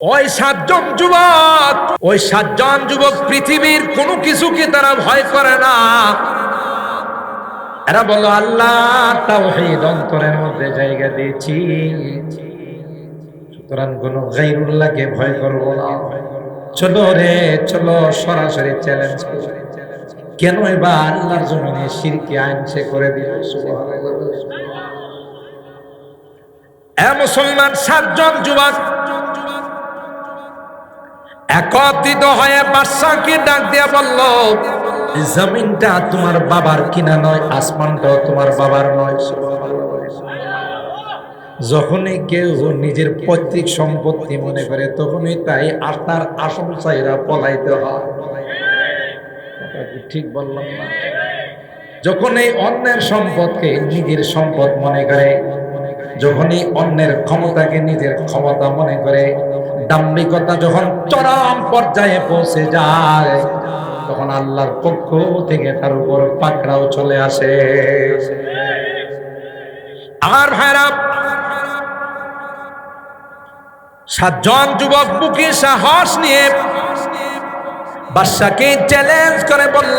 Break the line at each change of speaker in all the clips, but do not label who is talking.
ওই সাতজন যুবক পৃথিবীর কোনো কিছুকে তারা ভয় করে না। এরা বলো আল্লাহ তাওহীদ অন্তরের মধ্যে জায়গা দিয়েছি, সুতরাং কোনো গায়রুল্লাহকে ভয় করব না। চলো রে চলো, সরাসরি চ্যালেঞ্জ করি, কেন এবার আল্লাহর জমিনে শিরকি আইন সে করে দিল। সুবহানাল্লাহ। এ মুসলমান, সাতজন যুবক একত্রিত হয়ে বাদশাকে ডাক দিয়া বলল, জমিনটা তোমার বাবার কিনা নয়, আসমানটাও তোমার বাবার নয়। যখনই কেউ নিজের পৈতৃক সম্পত্তি মনে করে তখনই তাই তার আসল চাইরা পলাইতে হয়। ঠিক বললাম না? যখনই অন্যের সম্পদকে নিজের সম্পদ মনে করে, যখনই অন্যের ক্ষমতাকে নিজের ক্ষমতা মনে করে, দাম্ভিকতা যখন চরম পর্যায়ে পৌঁছে যায়, তখন আল্লাহর পক্ষ থেকে তার উপর পাকড়াও চলে আসে। আমার ভাইরা, সাতজন যুবক বুকে সাহস নিয়ে বাদশাকে চ্যালেঞ্জ করে বলল,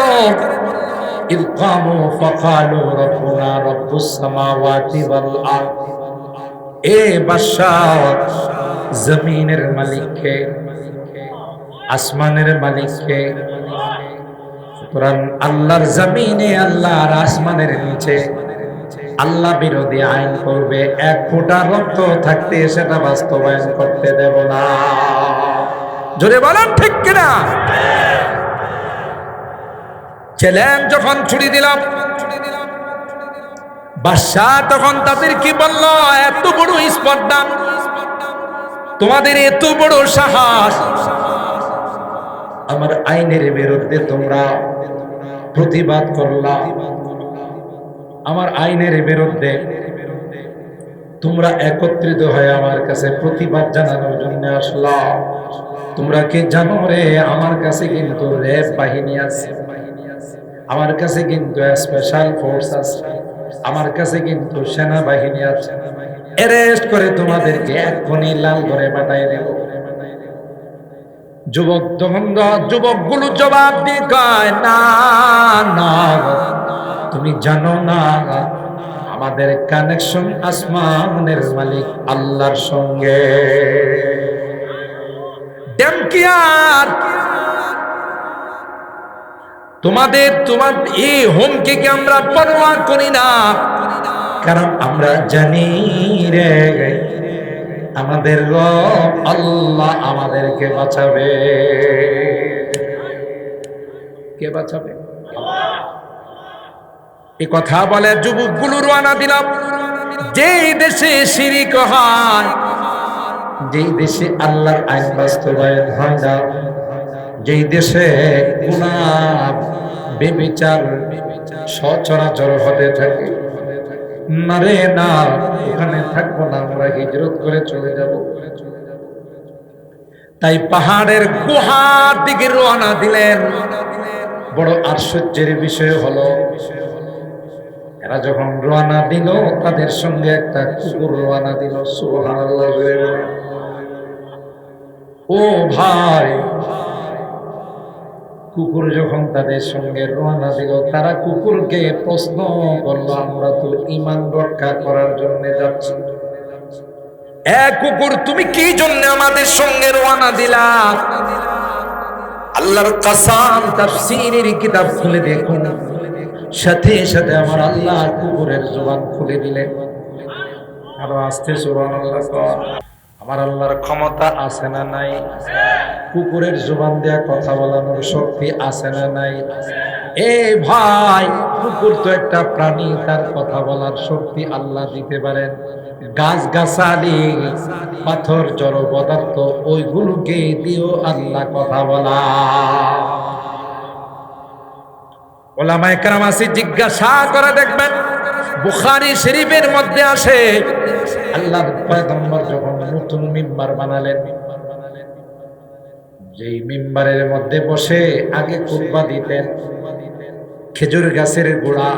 ইয কামু ফাকালু রাব্বুনা রাব্বুস সামাওয়াতি ওয়াল আরদ। এ বাদশাহ, জমিনের মালিক কে? আসমানের মালিক কে? সুতরাং আল্লাহর জমিনে, আল্লাহর আসমানের নিচে আল্লাহ বিরোধী আইন করবে, এক ফোঁটা রক্ত থাকতে সেটা বাস্তবায়ন করতে দেব না। জোরে বলেন ঠিক কিনা? চ্যালেঞ্জ যখন ছুড়ে দিলাম, বাদশাহ তখন তাদের কি বলল, এত বড় স্পর্ধা, তোমাদের এত বড় সাহস, আমার আইনের বিরুদ্ধে তোমরা প্রতিবাদ করলা, আমার আইনের বিরুদ্ধে তোমরা একত্রিত হয়ে আমার কাছে প্রতিবাদ জানানোর জন্য আসলা। তোমরা কি জানো রে, আমার কাছে কিন্তু র্যাব বাহিনী আছে, আমার কাছে কিন্তু স্পেশাল ফোর্স আছে, আমার কাছে কিন্তু সেনাবাহিনী আছে, অ্যারেস্ট করে তোমাদেরকে এক্ষুনি লাল করে পাঠাই দেব। যুবকগুলো জবাব দিয়ে কয়, না না, তুমি জানো না আমাদের কানেকশন আসমানের মালিক আল্লাহর সঙ্গে। তোমার এই হুমকিকে আমরা পরোয়া করি না, কারণ আমরা জানি রে আমাদের রব আল্লাহ আমাদেরকে বাঁচাবে। কে বাঁচাবে? এই কথা বলে যুবকগুলো রওনা দিলাম। যেই দেশে শিরিক হয়, যেই দেশে আল্লাহর আইন বাস্তবায়ন হয় না, যেই দেশে গুনাহ বেবিচার সচরাচর হতে থাকে, না রে না, ওখানে থাকবো না, আমরা হিজরত করে চলে যাব। তাই পাহাড়ের গুহার দিকে রওনা দিলেন। বড় আশ্চর্যের বিষয় হলো, এরা যখন রওনা দিল, তাদের সঙ্গে একটা কুকুর রওনা দিল। সুবহানাল্লাহ। ও ভাই, কুকুর যখন তাদের সঙ্গে রওনা দিল, তারা কুকুরকে প্রশ্ন করলো, আমরা তো ঈমান রক্ষা করার জন্য যাচ্ছি, এ কুকুর তুমি কি জন্য আমাদের সঙ্গে রওনা দিলা? আল্লাহর কসম, তাফসীরের কিতাব খুলে দেখুন, সাথে সাথে আমার আল্লাহ কুকুরের জবান খুলে দিলেন। আরো আস্তে সুবহানাল্লাহ। আমার আল্লাহর ক্ষমতা আছে না নাই? কুকুরের জবান দেয়া কথা বলানোর শক্তি আছে না নাই? এ ভাই, কুকুর তো একটা প্রাণী, তার কথা বলার শক্তি আল্লাহ দিতে পারেন। গাছ গাছালি, পাথর, জড় পদার্থ, ওইগুলোকে দিয়েও আল্লাহ কথা বলা। ওলামায়ে কেরাম আছে, জিজ্ঞাসা করে দেখবেন, বুখারী শরীফের মধ্যে আসে, আল্লাহর পয়গম্বর যখন নতুন মিম্বার বানালেন, যেই মিম্বারের মধ্যে বসে আগে খুতবা দিতেন খেজুর গাছের গোড়া,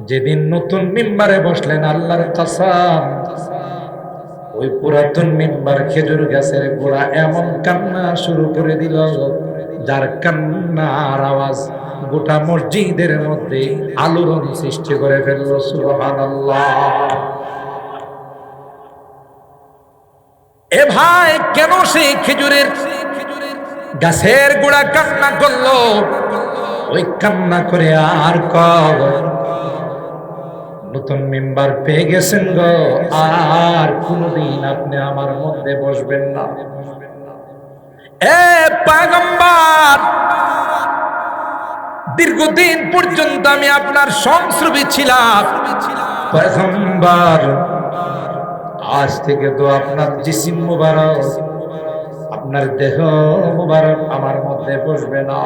যেদিন নতুন মিম্বারে বসলেন, আল্লাহর কসম, ওই পুরাতন মিম্বার খেজুর গাছের গোড়া এমন কান্না শুরু করে দিল, যার কান্নার আওয়াজ গোটা মসজিদের মধ্যে আলোড়ন সৃষ্টি করে ফেলল। সুবহানাল্লাহ। এ ভাই, কেন সেই খেজুরের গাছের গোড়া কান্না করলো? ওই কান্না করে আর কব নতুন মেম্বার পেয়ে গেছেন গো, আর কোনদিন আপনি আমার মধ্যে বসবেন না। এ পয়গম্বর, দীর্ঘদিন পর্যন্ত আমি আপনার সংস্রবী ছিলাম পয়গম্বর, আজ থেকে তো আপনার জিসিম মুবারক, আপনার দেহ মুবারক আমার মধ্যে বসবে না,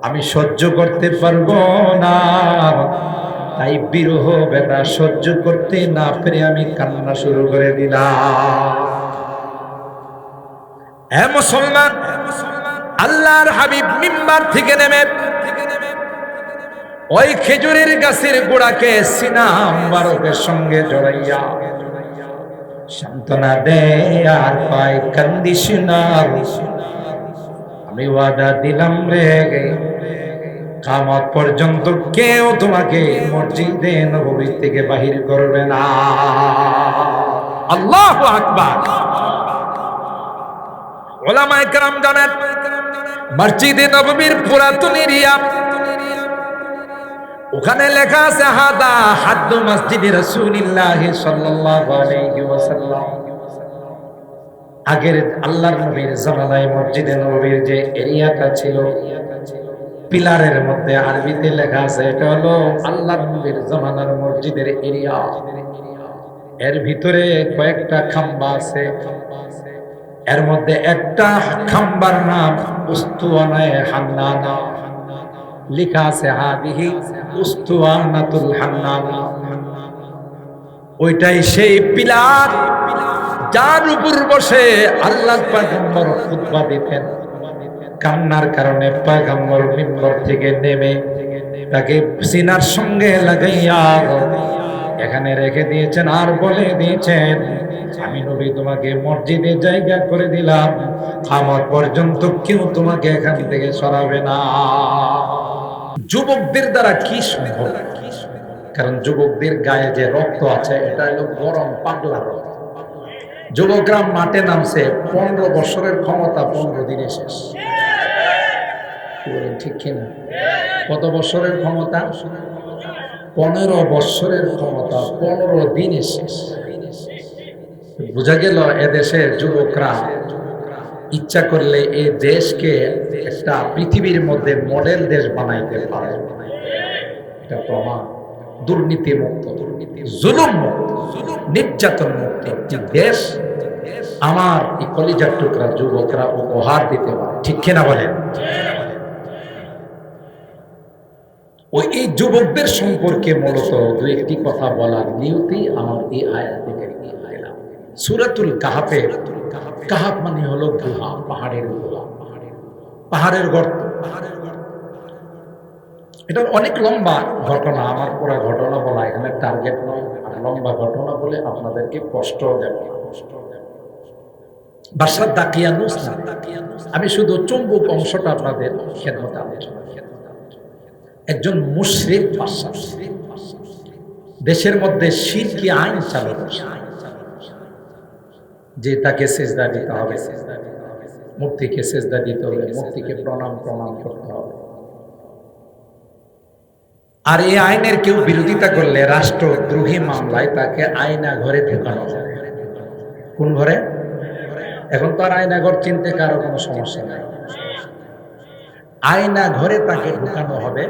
আমি সহ্য করতে পারবো না। তাই বিরহ বেদনা সহ্য করতে না পেরে আমি কান্না শুরু করে দিলাম। হে মুসলমান, আল্লাহর হাবিব মিম্বার থেকে নেমে ওই খেজুরের গাছের গোড়াকে সিনা মুবারকের সঙ্গে জড়াইয়া সান্ত্বনা দেয় আর পায়, কান্দিস না, আমি ওয়াদা দিলাম রে, কিয়ামত পর্যন্ত কেউ তোমাকে মসজিদে নববী থেকে বাহির করবে না। আল্লাহু আকবার। উলামায়ে কেরাম জানেন, মসজিদে নববীর পুরাতন এরিয়া, ওখানে লেখা আছে হাদা হাদ্দু মসজিদে রাসূলুল্লাহ সাল্লাল্লাহু আলাইহি ওয়াসাল্লাম। আগের আল্লাহর নবীর জামানায় মসজিদে নববীর যে এরিয়াটা ছিল, পিলারের মধ্যে আরবিতে লেখা আছে এটা হলো আল্লাহর নবীর জামানার মসজিদের এরিয়া। এর ভিতরে কয়েকটা খাম্বা আছে, এর মধ্যে একটা খাম্বার নাম উস্তুয়ানায়ে হান্নানা, লেখা আছে হাদিহি উস্তুয়ানাতুল হান্নানা। ওইটাই সেই পিলার যার উপর বসে আল্লাহর পয়গম্বর খুতবা দিতেন। কান্নার কারণে পয়গম্বর মিম্বর থেকে নেমে তাকে সিনার সঙ্গে লাগাইয়া এখানে রেখে দিয়েছেন, আর বলে দিয়েছেন, আমি নবী তোমাকে মসজিদে জায়গা করে দিলাম, কিয়ামত পর্যন্ত কেউ তোমাকে এখান থেকে সরাবে না। যুবকদের দ্বারা কি সম্ভব? কারণ যুবকদের গায়ে যে রক্ত আছে এটা হলো গরম পাগলা রক্ত। যুবকরা মাঠে নামছে, 15 বছরের ক্ষমতা 15 দিনে শেষ। ঠিক কিনা? কত বছরের ক্ষমতা? 15 বছরের ক্ষমতা 15 দিনে শেষ। বোঝা গেল এদেশের যুবকরা ইচ্ছা করলে এই দেশকে একটা পৃথিবীর মধ্যে মডেল দেশ বানাইতে পারে। এটা প্রমাণ। দুর্নীতি মুক্ত, জুলুম মুক্ত, নির্যাতন মুক্ত একটি দেশ আমার এই কলিজার টুকরা যুবকরা উপহার দিতে পারে। ঠিক কিনা বলেন? ওই এই যুবকদের সম্পর্কে মূলত দুই একটি কথা বলার নিয়তি আমার এই আয়াত থেকে দিলাম। সূরাতুল কাহাফের, কাহাফ মানে হলো গুহা, পাহাড়ের গুহা, পাহাড়ের গর্ত। এটা অনেক লম্বা ঘটনা, আমার পুরো ঘটনা বলা এখানে টার্গেট নয়। আর লম্বা ঘটনা বলে আপনাদেরকে কষ্ট দেব না। বাদশাহ দাকিয়ানুস না, আমি শুধু চুম্বক অংশটা আপনাদের খেদমতে আলোচনা। একজন মুশরিক বাদশা দেশের মধ্যে শিরকি আইন চালু করছে, যে তাকে সেজদা দিতে হবে, মূর্তিকে সেজদা দিতে হবে, মূর্তিকে প্রণাম করতে হবে। আর এই আইনের কেউ বিরোধিতা করলে রাষ্ট্রদ্রোহী মামলায় তাকে আয়না ঘরে ঢোকানো হবে। কোন ঘরে? এখন তো আর আয়না ঘর চিনতে কারো কোনো সমস্যা নাই। আয়না ঘরে তাকে ঢোকানো হবে।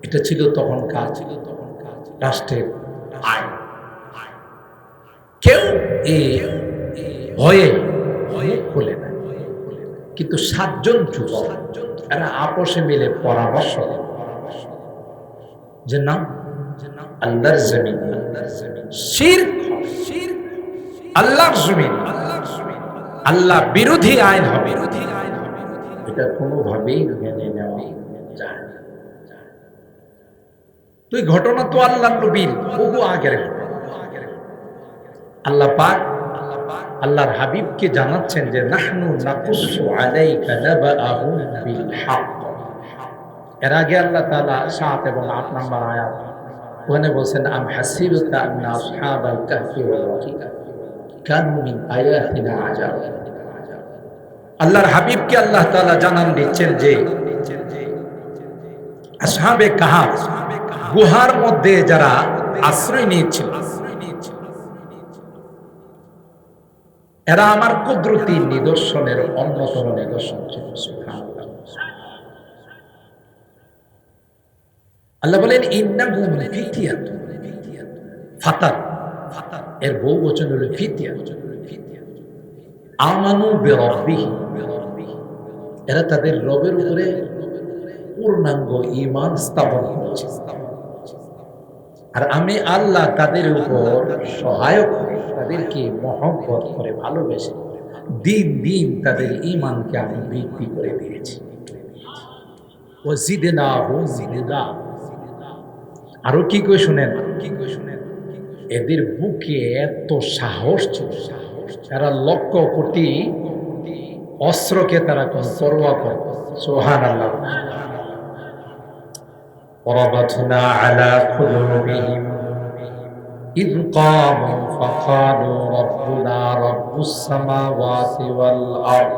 এটা ছিল তখনকার রাষ্ট্রের আইন। কেউ এই ভয়ে খুলে না, কিন্তু 7 জন যুবক এরা আপোষে মিলে পরামর্শ যে না, আল্লাহর জমিন শিরক, আল্লাহর জমিন আল্লাহ বিরোধী আইন হবে, এটা কোনোভাবেই মেনে নেওয়া যায় না। তুই ঘটনা তো আল্লাহ নবীর বহু আগের ঘটনা। আল্লাহ পাক আল্লাহর হাবিবকে জানাচ্ছেন যে নাহনু নাকুসু আলাইকা নাবাআহুম বিল হক। এর আগে আল্লাহ তাআলা ৭ এবং ৮ নম্বর আয়াত ওখানে বলছেন আম হাসিবতা আন্না আসহাবাল কাহফি ওয়াল রাকিম কানু মিন আয়াতিনা আজাব। আল্লাহর হাবিবকে আল্লাহ তাআলা জানান দিচ্ছেন যে আসহাবে কাহফ গুহার মধ্যে যারা আশ্রয় নিয়েছিল এরা আমার কুদরতি নিদর্শনের অন্যতম নিদর্শন ছিল। সুবহানাল্লাহ। আল্লাহ বলেন ইন্নাহুম ফিতয়াতুন, ফাতার এর বহু বচন হলো ফিতয়া, আমানু বিরাব্বিহিম, এরা তাদের রবের উপরে পূর্ণাঙ্গ ঈমান স্থাপন করেছে। আর আমি আল্লাহ তাদের উপর সহায়ক হয়ে তাদেরকে মহব্বত করে ভালোবেসে দিন দিন তাদের ঈমানকে আমি বৃদ্ধি করে দিয়েছি। ওয়াজিদনাহুম হুদা। আরো কি কই শুনেন, এদের বুকে এত সাহস ছিল, তারা লক্ষ কোটি অস্ত্রকে তারা কোন পরোয়া করত। সুবহানাল্লাহ। ওয়ারাবাতনা আলা কুলুবিহিম ইয কামু ফাকালু রাব্বুনা রাব্বুস সামাওয়াতি ওয়াল আরদ।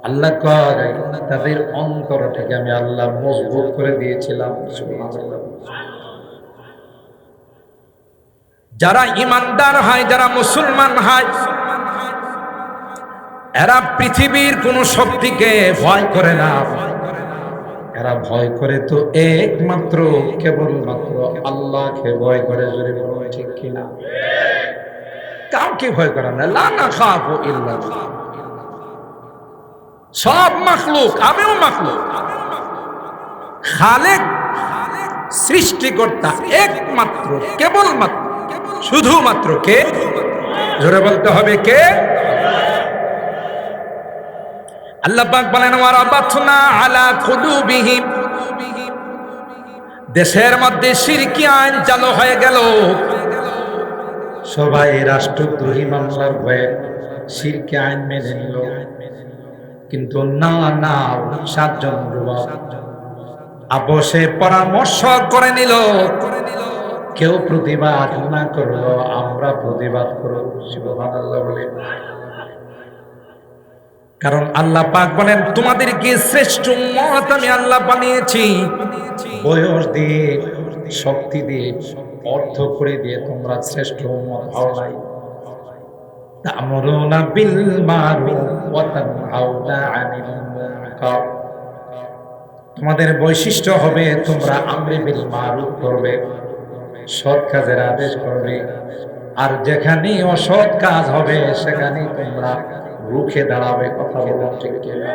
আল্লাহ কয় তাদের অন্তরটাকে আমি আল্লাহ মজবুত করে দিয়েছিলাম। সুবহানাল্লাহ। যারা ইমানদার হয়, যারা মুসলমান হয়, এরা পৃথিবীর কোন শক্তিকে ভয় করে না। এরা ভয় করে তো একমাত্র কেবলমাত্র আল্লাহকে ভয় করে। জোরে বলুন ঠিক কিনা? কাউকে ভয় করে না। লা নাখাফু ইল্লাল্লাহ। সব মাখলুক, আমিও মাখলুক, খালেক সৃষ্টিকর্তা একমাত্র কেবলমাত্র শুধুমাত্র কে? জোরে বলতে হবে কে? আল্লাহ পাক বলেন ওয়ারাবাতনা আলা কুলুবিহিম, দেশের মধ্যে শিরকি আইন চালু হয়ে গেল। সবাই রাষ্ট্রদ্রোহী মামলার ভয়ে শিরকি আইন মেনে নিল। কিন্তু না না, ৭ জন যুবক আপসে পরামর্শ করে নিল, কেউ প্রতিবাদ না করলো, আমরা প্রতিবাদ করব। সুবহানাল্লাহ বলে। কারণ আল্লাহ পাক বলেন তোমাদেরকে শ্রেষ্ঠ উম্মত আমি আল্লাহ বানিয়েছি। বয়স দিয়ে, শক্তি দিয়ে, অর্থ করে দিয়ে তোমরা শ্রেষ্ঠ উম্মত হও নাই। তা'মুরুনা বিল মারুফ ওয়া তানহাউনা আনিল মুনকার। তোমাদের বৈশিষ্ট্য হবে তোমরা আমরে বিল মারুফ করবে, সৎ কাজের আদেশ করবে, আর যেখানে অসৎ কাজ হবে সেখানে তোমরা রুখে দাঁড়াবে। কথা বলুন ঠিক কিনা?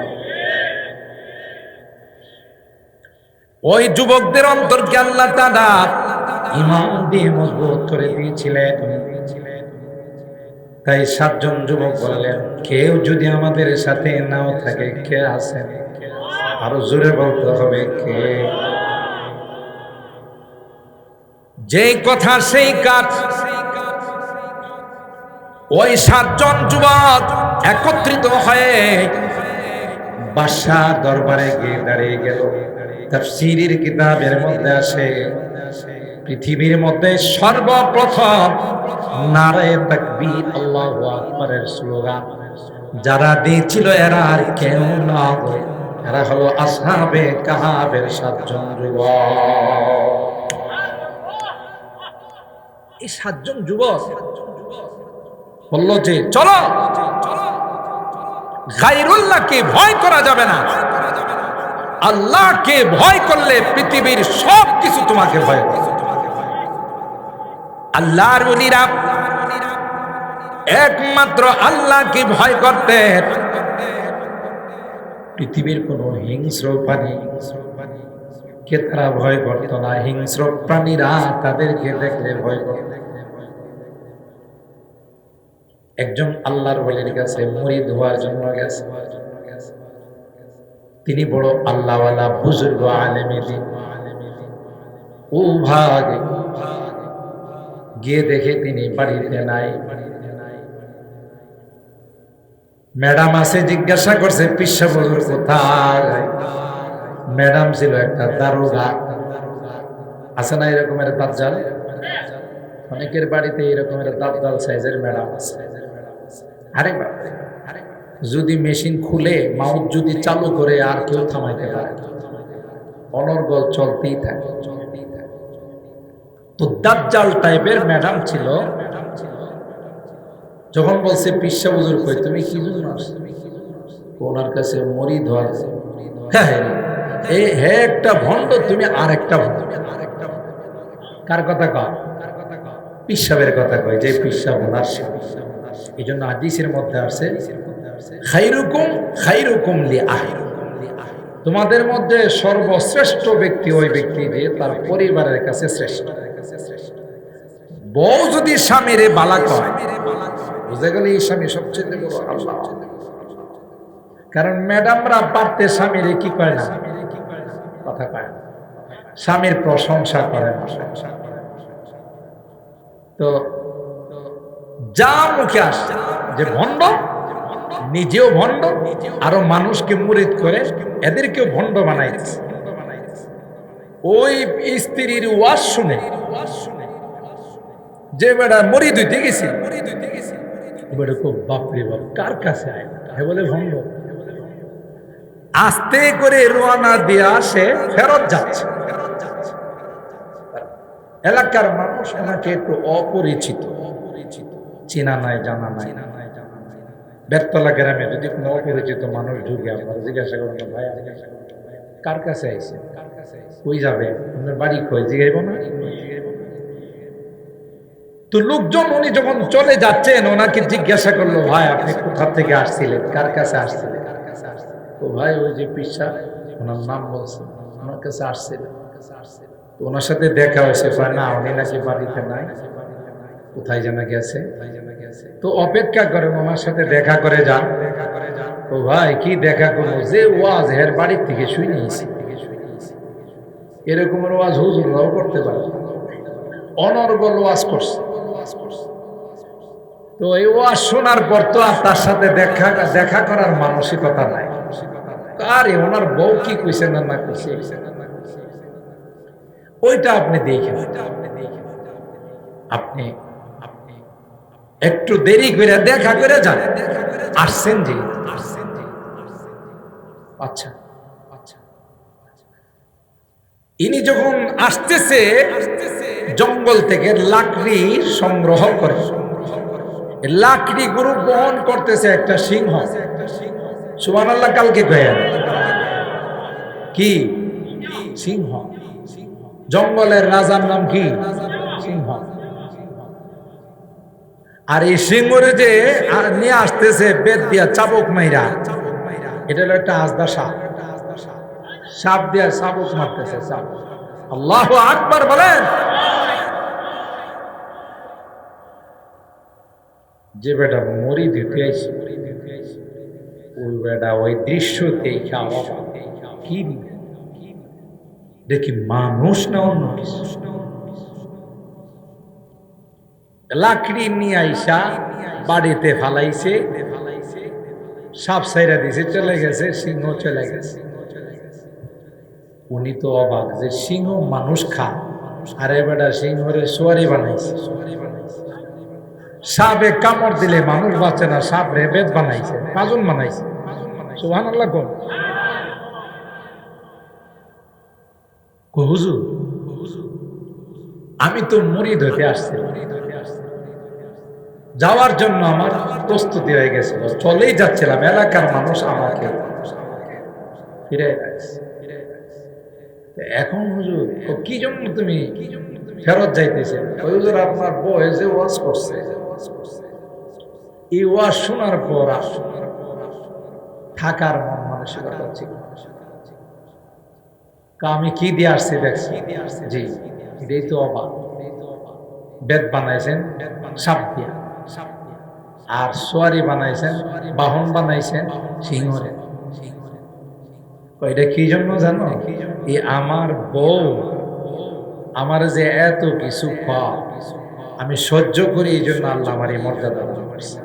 ওই যুবকদের অন্তরকে আল্লাহ তাআলা ঈমান দিয়ে মজবুত করে দিয়েছিলেন। তাই ৭ জন যুবক বললেন কেউ যদি আমাদের সাথে নাও থাকে কে আছেন? আরো জোরে বলতে হবে কে? যেই কথা সেই কাজ। ওই ৭ জন যুবক একত্রিত হয়ে বাদশাহ দরবারে গিয়ে দাঁড়িয়ে গেল। তাফসীরের কিতাবের মধ্যে আসে পৃথিবীর মধ্যে সর্বপ্রথম নারায়ে তাকবীর আল্লাহু আকবারের স্লোগান যারা দিয়েছিল এরা আর কেউ না, এরা হলো আসহাবে কাহাফের ৭ জন যুবক। এই ৭ জন যুবক বলল যে চলো, গায়রুল্লাহকে ভয় করা যাবে না। আল্লাহকে ভয় করলে পৃথিবীর সব কিছু তোমাকে ভয় করে। আল্লাহর ওলিরা একমাত্র আল্লাহকে ভয় করতেন। পৃথিবীর কোন হিংস্র প্রাণী কে তারা ভয় করত না। হিংস্র প্রাণীরা তাদেরকে দেখলে ভয় করত। একজন আল্লাহর ওলির কাছে মুরিদ হওয়ার জন্য গেছে। তিনি বড় আল্লাহওয়ালা বুজুর্গ আলেমে দ্বীন। ও ভাগে গিয়ে দেখে তিনি বাড়িতে নাই। ম্যাডাম আছে, জিজ্ঞাসা করছে পিসা হুজুর কোথায়? ম্যাডাম ছিল একটা দারোগা। আছে না এরকমের দাজ্জাল? অনেকের বাড়িতে এরকমের দাজ্জাল সাইজের ম্যাডাম আছে। আরে বাবা, যদি মেশিন খুলে মাউথ যদি চালু করে আর কেউ থামাইতে পারে, অনর্গল চলতেই থাকে। তো দাজ্জাল টাইপের ম্যাডাম ছিল। যখন বলছে পিসা হুজুর কই, তুমি কি জন্য আসছো? ওনার কাছে মরিদ হয়। হে একটা ভণ্ড, তুমি আর একটা ভণ্ড। কার কথা কয়? পিসাবের কথা কয়, যে পিসাব ওনার। এই জন্য হাদিসের মধ্যে আছে খাইরুকুম খাইরুকুম লিআহলি, তোমাদের মধ্যে সর্বশ্রেষ্ঠ ব্যক্তি ওই ব্যক্তি যে তার পরিবারের কাছে শ্রেষ্ঠ। বউ যদি স্বামীরে বালা কয়, বুঝে গেলে এই স্বামী সবচেয়ে বড় আল্লাহ। কারণ ম্যাডামরা পারতে স্বামীরে কি করে না, কথা কয় না, স্বামীর প্রশংসা করে না। তো যা মুখে আসে যে ভণ্ড, নিজেও ভণ্ড, আরো মানুষকে মুরিদ করে এদেরকেও ভণ্ড বানাইছে। ওই স্ত্রীর ওয়াজ শুনে যে বেটা মরিদ হইতে গেছে, বাপরে বাপ, কার কাছে আয়? বলে ভণ্ড। আস্তে করে রোয়ানা দিয়ে আসে, ফেরত যাচ্ছে। এলাকার মানুষ ওনাকে একটু অপরিচিত, চেনা নাই, জানা নাই। বেতলা গ্রামে যদি কোনো অপরিচিত মানুষ ঢুকে, আপনারা জিজ্ঞাসা করেন ভাই কার কাছে আইছে, কই যাবে, আপনার বাড়ি কই, জিগাইব না? তো লোকজন উনি যখন চলে যাচ্ছেন ওনাকে জিজ্ঞাসা করলো, ভাই আপনি কোথা থেকে আসছিলেন, কার কাছে আসছিলেন? তো ভাই ওই যে পিসা, ওনার নাম বলছে, ওনার কাছে আসছিলেন। তো ওনার সাথে দেখা হয়েছে, না উনি নাকি বাড়িতে নাই, কোথায় যেন গেছে। তো অপেক্ষা করেন, ওনার সাথে দেখা করে যান। তো ভাই কি দেখা করবো, যে ওয়াজ হের বাড়ির থেকে শুই নিয়েছি, এরকম ওয়াজ হুজুররাও করতে পারে, অনর্গল ওয়াজ করছে। তো এই ওয়াজ শোনার পর তো আর তার সাথে দেখা করার মানসিকতা নাই। আরে ওনার বউ কি কইছে না না কইছে, ওইটা আপনি দেখেন। আপনি একটু দেরি করে দেখা করে যান, আসছেন যে। আচ্ছা, ইনি যখন আসতেছে জঙ্গল থেকে লাকড়ি সংগ্রহ করে, লাকড়ি গরু বহন করতেছে একটা সিংহ। সুবহানাল্লাহ, কালকে কয়েন কি সিংহ, জঙ্গলের রাজার নাম কি সিংহ। আর এই সিংহরে যে নিয়ে আসতেছে বেদ দিয়া চাবুক মাইরা, এটা হলো একটা আজদা সাপ, সাপ দিয়া চাবুক মারতেছে। আল্লাহু আকবার বলেন। যে বেটা মরি দিতে আইছে, ওই বেটা ওই দৃশ্য দেখে কি দেখি মানুষ না অন্য কিছু। লাকড়ি নিয়ে আইসা বাড়িতে ফালাইছে, সাপ সাইরা দিছে, চলে গেছে, সিংহ চলে গেছে। উনি তো অবাক যে সিংহ মানুষ খায়, আরে বেটা সিংহরে সোয়ারি বানাইছে। সাপে কামড় দিলে মানুষ বাঁচে না, সাপ রে বেদ বানাইছে, পাজন বানাইছে। সুবহানাল্লাহ কোন হুজুর, আমি তো মুরিদ হতে আসছি, যাওয়ার জন্য আমার প্রস্তুতি হয়ে গেছিল, চলেই যাচ্ছিলাম, এলাকার মানুষ আমাকে ফিরে রাখছে। এখন হুজুর কি জন্য তুমি ফেরত যাইতেছে? হুজুর আপনার বউ যে ওয়াজ করছে, এই ওয়াজ শোনার পর থাকার মন মানসিকতা ছিল। আমি কি দিয়ে আসছি দেখছি, জি এটাই তো অবাক। বেদ বানাইছেন সাপ দিয়া, আর সোয়ারি বানাইছেন, বাহন বানাইছেন সিংহরে। এটা কি জন্য জানো? এই আমার বউ আমার যে এত কিছু খায়, আমি সহ্য করি, এই জন্য আল্লাহ আমার এই মর্যাদা দান করেছে।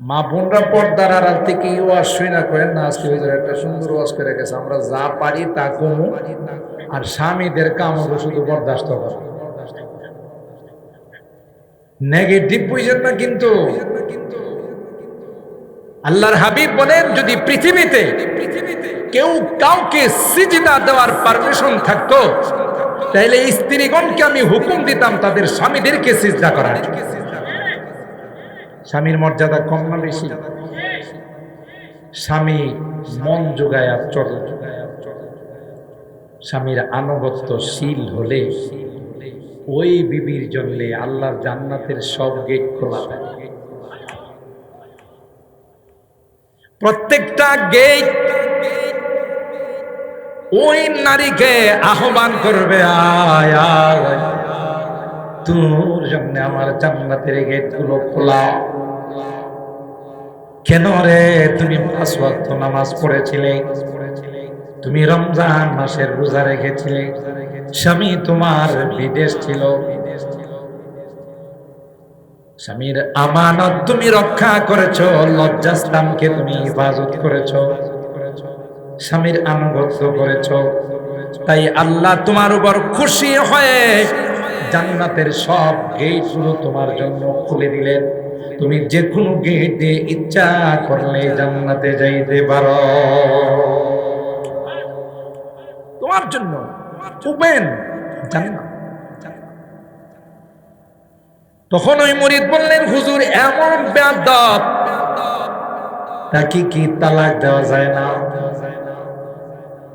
মা বোনরা পর্দার আড়াল থেকে ওয়াজ শুনা করেন না, আজকে হুজুর একটা সুন্দর ওয়াজ করে গেছে, আমরা যা পারি তা কমু, আর স্বামীদের কামড় শুধু বরদাস্ত করা। নেগেটিভ বুঝেন না কিন্তু। আল্লাহর হাবিব বলেন, যদি পৃথিবীতে কেউ কাউকে সিজদা দেওয়ার পারমিশন থাকতো, তাহলে স্ত্রীগণকে আমি হুকুম দিতাম তাদের স্বামীদেরকে সিজদা করার। স্বামীর মর্যাদা কম না বেশি? স্বামী মন যোগায়া চলে, স্বামীর আনুগত্যশীল হলে ওই বিবির জন্য আল্লাহর জান্নাতের সব গেট খোলা থাকে। প্রত্যেকটা গেট ওই নারীকে আহ্বান করবে, আয় আয়, তোর জন্য আমার জান্নাতের গেট গুলো খোলা। কেন রে? তুমি 5 ওয়াক্ত নামাজ পড়েছিলে, তুমি রমজান মাসের রোজা রেখেছিলে, স্বামী তোমার বিদেশ ছিল, স্বামীর আমানত তুমি রক্ষা করেছো, লজ্জাস্থানকে তুমি হিফাজত করেছো, স্বামীর আনুগত্য করেছো, তাই আল্লাহ তোমার উপর খুশি হয়ে জান্নাতের সব গেটগুলো তোমার জন্য খুলে দিলেন। তুমি যে কোনো গেট দিয়ে ইচ্ছা করলে জান্নাতে যাইতে পারো। তোমার জন্য ওপেন জান্নাত। তখন ওই মুরিদ বললেন, হুজুর এমন বেয়াদব, তাকে কি তালাক দেওয়া যায় না?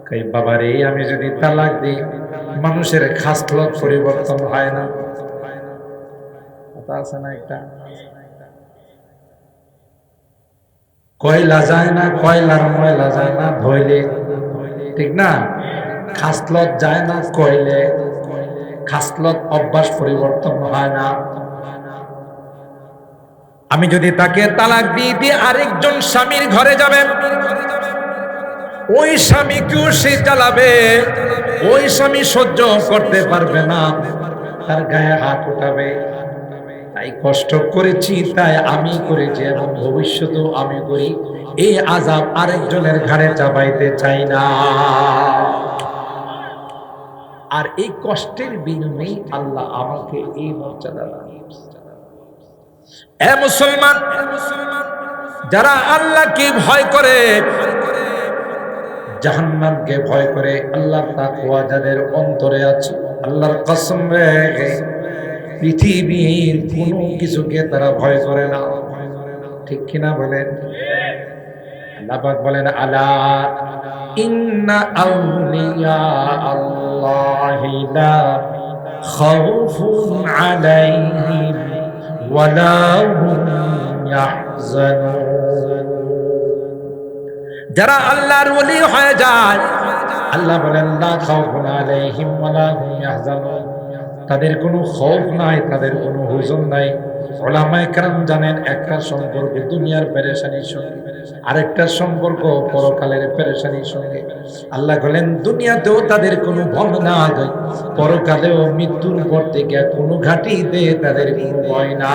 কই বাবারে, আমি যদি তালাক দিই মানুষের খাসলত পরিবর্তন হয় না? কথা আছে না একটা, কয়লা যায় না, কয়লার ময়লা যায় না ধইলে, ঠিক না? খাসলত যায় না কইলে, খাসলত অভ্যাস পরিবর্তন হয় না। আমি যদি তাকে তালাক দিয়ে আরেকজন স্বামীর ঘরে যাবেন, ওই স্বামীকেও সে জ্বালাবে, ওই স্বামী সহ্য করতে পারবে না, তার গায়ে হাত উঠাবে। তাই কষ্ট করেছি, তাই আমি করেছি, এবং ভবিষ্যতেও আমি করি। এই আযাব আরেকজনের ঘাড়ে চাপাইতে চাই না। আর এই কষ্টের বিনিময়ে আল্লাহ আমাকে এই মর্যাদা দান করেছেন। এ মুসলমান, যারা আল্লাহকে ভয় করে, জাহান্নামকে ভয় করে, আল্লাহর তাকওয়া যাদের অন্তরে আছে, আল্লাহর কসম রেখে পৃথিবীর কোনো কিছুকে তারা ভয় করে না। ঠিক কিনা বলেন? আল্লাহ পাক বলেন, আলা ইন্না আউলিয়া আল্লাহি লা খাউফুন আলাইহিম ওয়া লা হুম ইয়াহজানুন। যারা আল্লাহর ওলি হয়ে যায়, আল্লাহ বলেন, লা খাউফুন আলাইহিম ওয়া লা হুম ইয়াহজানুন, তাদের কোনো খৌফ নাই, তাদের কোনো হুজুন নাই। উলামায়ে কেরাম জানেন, একটা সম্পর্ক দুনিয়ার পেরেশানির সঙ্গে, আরেকটা সম্পর্ক পরকালের পেরেশানির সঙ্গে। আল্লাহ বলেন, দুনিয়াতেও তাদের কোনো ভয় নাই, পরকালেও মৃত্যুর পর থেকে কোনো ঘাটিতে তাদের কোনো ভয় না।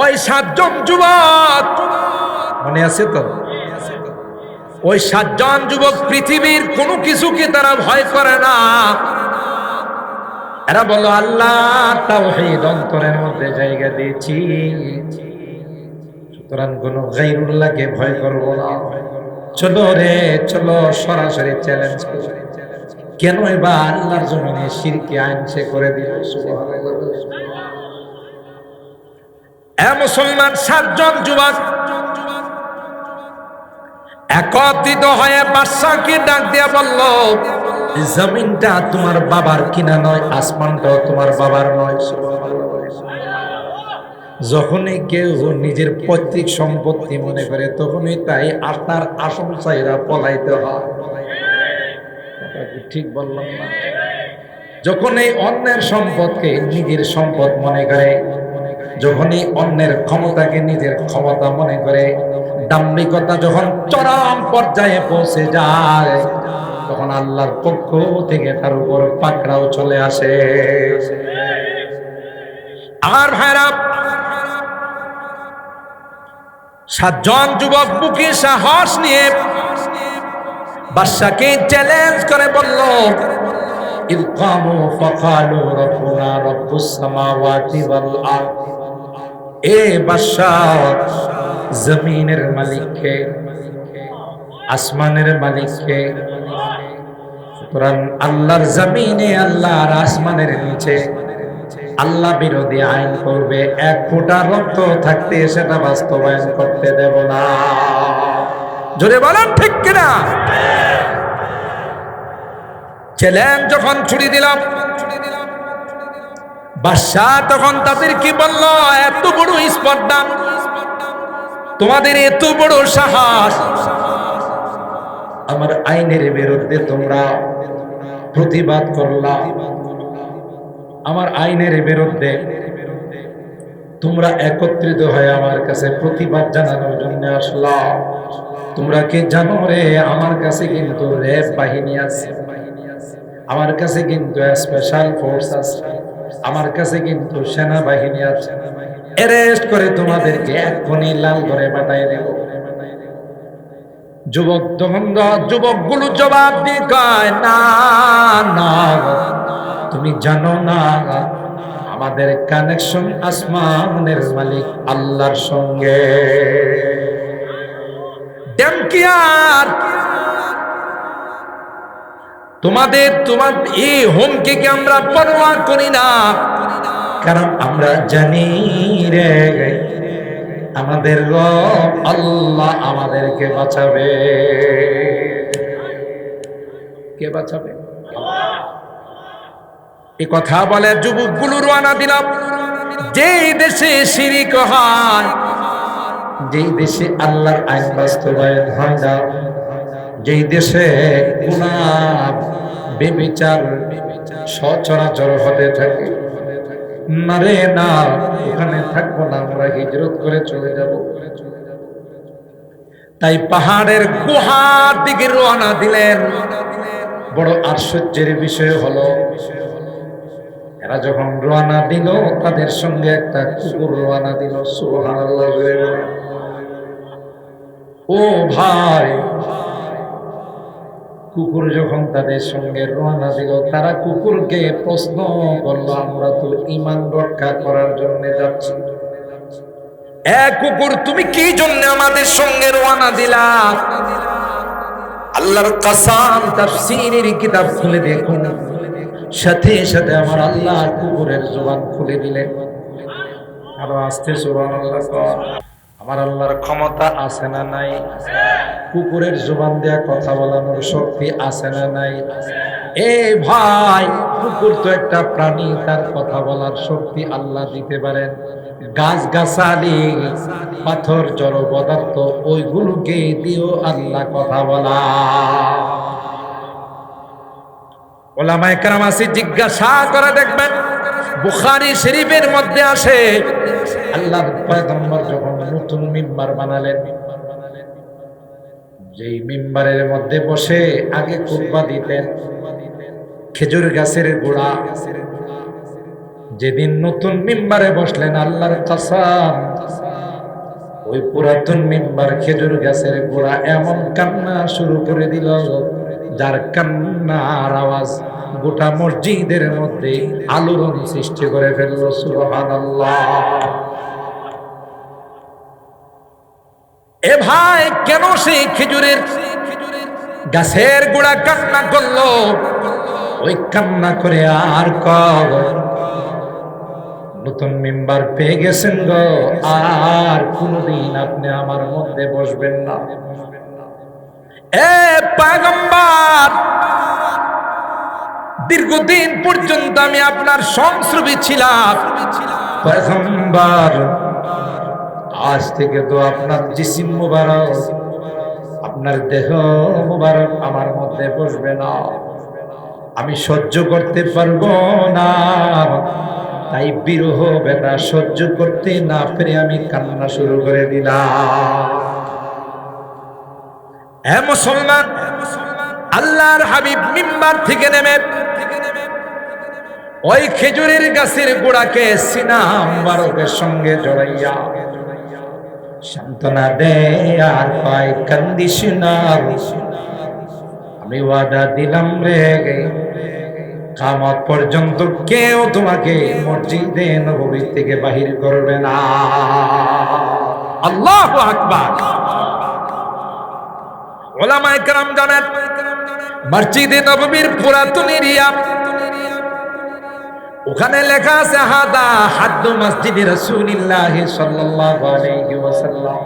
ওই 7 জন যুবক মনে আছে তো? ওই 7 জন যুবক পৃথিবীর কোনো কিছুকে তারা ভয় করে না। এরা বলো, আল্লাহ তাওহীদ অন্তরের মধ্যে জায়গা দিয়েছি, সুতরাং কোনো গায়রুল্লাহকে ভয় করব না। চলো রে চলো, সরাসরি চ্যালেঞ্জ করি, কেন এবার আল্লাহর জমিনে শিরকি আইন সে করে দিল। সুবহানাল্লাহ। এ মুসলমান, 7 জন যুবক একত্রিত হয়ে বাদশাকে ডাক দিয়া বলল, জমিনটা তোমার বাবার কিনা নয়, আসমানটাও তোমার বাবার নয়। যখনই কেউ নিজের পৈতৃক সম্পত্তি মনে করে, তখনই তাই তার আসল চাইরা পলাইতে হয়। ঠিক বললাম না? যখনই অন্যের সম্পদকে নিজের সম্পদ মনে করে, যখনই অন্যের ক্ষমতাকে নিজের ক্ষমতা মনে করে, দাম্ভিকতা যখন চরম পর্যায়ে পৌঁছে যায়, তখন আল্লাহর পক্ষ থেকে তার উপর পাকড়াও চলে আসে। আমার ভাইরা, 7 জন যুবক বুকে সাহস নিয়ে বাদশাকে চ্যালেঞ্জ করে বলল, ইয কামু ফাকালু রাব্বুনা রাব্বুস সামাওয়াতি ওয়াল আরদ। এ বাদশা, জমিনের মালিক কে? আসমানের মালিক কে? সুতরাং আল্লাহর জমিনে, আল্লাহর আসমানের নিচে আল্লাহ বিরোধী আইন করবে, 1 ফোঁটা রক্ত থাকতে সেটা বাস্তবায়ন করতে দেব না। জোরে বলেন ঠিক কিনা? চ্যালেঞ্জ যখন ছুড়ে দিলাম, বাদশাহ তখন তাদের কি বলল, এত বড় স্পর্ধা, তোমাদের এত বড় সাহস, আমার আইনের বিরুদ্ধে তোমরা প্রতিবাদ করলা, আমার আইনের বিরুদ্ধে তোমরা একত্রিত হয়ে আমার কাছে প্রতিবাদ জানানোর জন্য আসলা। তোমরা কি জানো রে, আমার কাছে কিন্তু র্যাব বাহিনী আছে, আমার কাছে কিন্তু স্পেশাল ফোর্স আছে, আমার কাছে কিন্তু সেনাবাহিনী আছে, অ্যারেস্ট করে তোমাদেরকে এক্ষুনি লাল করে পাঠিয়ে দেব। যুবকগুলো জবাব দিয়ে কয়, না না, তুমি জানো না আমাদের কানেকশন আসমানের মালিক আল্লাহর সঙ্গে। তোমার এই হুমকিকে আমরা পরোয়া করি না, কারণ আমরা জানি রে আমাদের রব আল্লাহ আমাদেরকে বাঁচাবে। কে বাঁচাবে? এই কথা বলে যুবকগুলো রওনা দিলাম। যেই দেশে শিরিক হয়, যেই দেশে আল্লাহর আইন বাস্তবায়ন হয় না, যেই দেশে গুনাহ বেবিচার সচরাচর হতে থাকে, না রে না, ওখানে থাকবো না, আমরা হিজরত করে চলে যাব। তাই পাহাড়ের গুহার দিকে রওনা দিলেন। বড় আশ্চর্যের বিষয় হলো, এরা যখন রওনা দিল, তাদের সঙ্গে একটা কুকুর রওনা দিল। সুবহানাল্লাহ। ও ভাই, কুকুর যখন তাদের সঙ্গে রওনা দিল, তারা কুকুরকে প্রশ্ন করলো, আমরা তো ঈমান রক্ষা করার জন্য যাচ্ছি, কুকুর তুমি কি জন্য আমাদের সঙ্গে রওনা দিলা? আল্লাহর কসম, তাফসীরের কিতাব খুলে দেখুন, সাথে সাথে আমার আল্লাহ কুকুরের জবান খুলে দিলেন। আরো আস্তে সুবহানাল্লাহ। আমার আল্লাহর ক্ষমতা আছে না নাই? কুকুরের জবান দেয়া কথা বলানোর শক্তি আছে না নাই? এ ভাই, কুকুর তো একটা প্রাণী, তার কথা বলার শক্তি আল্লাহ দিতে পারেন। গাছ গাছালি, পাথর, জড় পদার্থ, ওইগুলোকে দিয়েও আল্লাহ কথা বলা। ওলামায়ে কেরাম আছে, জিজ্ঞাসা করে দেখবেন, বুখারী শরীফের মধ্যে আসে, আল্লাহর পয়গম্বর যখন নতুন মিম্বার বানালেন, যেই মিম্বারের মধ্যে বসে আগে খুতবা দিতেন খেজুর গাছের গোড়া, যেদিন নতুন মিম্বারে বসলেন, আল্লাহর কসম, ওই পুরাতন মিম্বার খেজুর গাছের গোড়া এমন কান্না শুরু করে দিল, যার কান্নার আওয়াজ গোটা মসজিদের মধ্যে আলোড়ন সৃষ্টি করে ফেলল। সুবহানাল্লাহ। এ ভাই, কেন সেই খেজুরের গাছের গোড়া কান্না করলো? ওই কান্না করে আর কব, নতুন মেম্বার পেয়ে গেছেন গো, আর কোনদিন আপনি আমার মধ্যে বসবেন না। এ পয়গম্বর, দীর্ঘদিন পর্যন্ত আমি আপনার সংস্রবী ছিলাম পয়গম্বর, আজ থেকে তো আপনার জিসিম মুবারক, আপনার দেহ মুবারক আমার মধ্যে বসবে না, আমি সহ্য করতে পারবো না। তাই বিরহ বেদনা সহ্য করতে না পেরে আমি কান্না শুরু করে দিলাম। হে মুসলমান, আল্লাহর হাবিব মিম্বার থেকে নেমে ওই খেজুরের গাছের গোড়াকে সিনা মুবারকের সঙ্গে জড়াইয়া সান্ত্বনা দে আর পায় কান্দিস না, আমি ওয়াদা দিলাম রে কিয়ামত পর্যন্ত কেউ তোমাকে মসজিদে নববী থেকে বাহির করবে না। আল্লাহু আকবার। উলামায়ে কেরাম জানেন মসজিদে নববীর পুরাতন এরিয়া, ওখানে লেখা আছে হাদা হাদ্দু মসজিদে রাসূলুল্লাহ সাল্লাল্লাহু আলাইহি ওয়াসাল্লাম।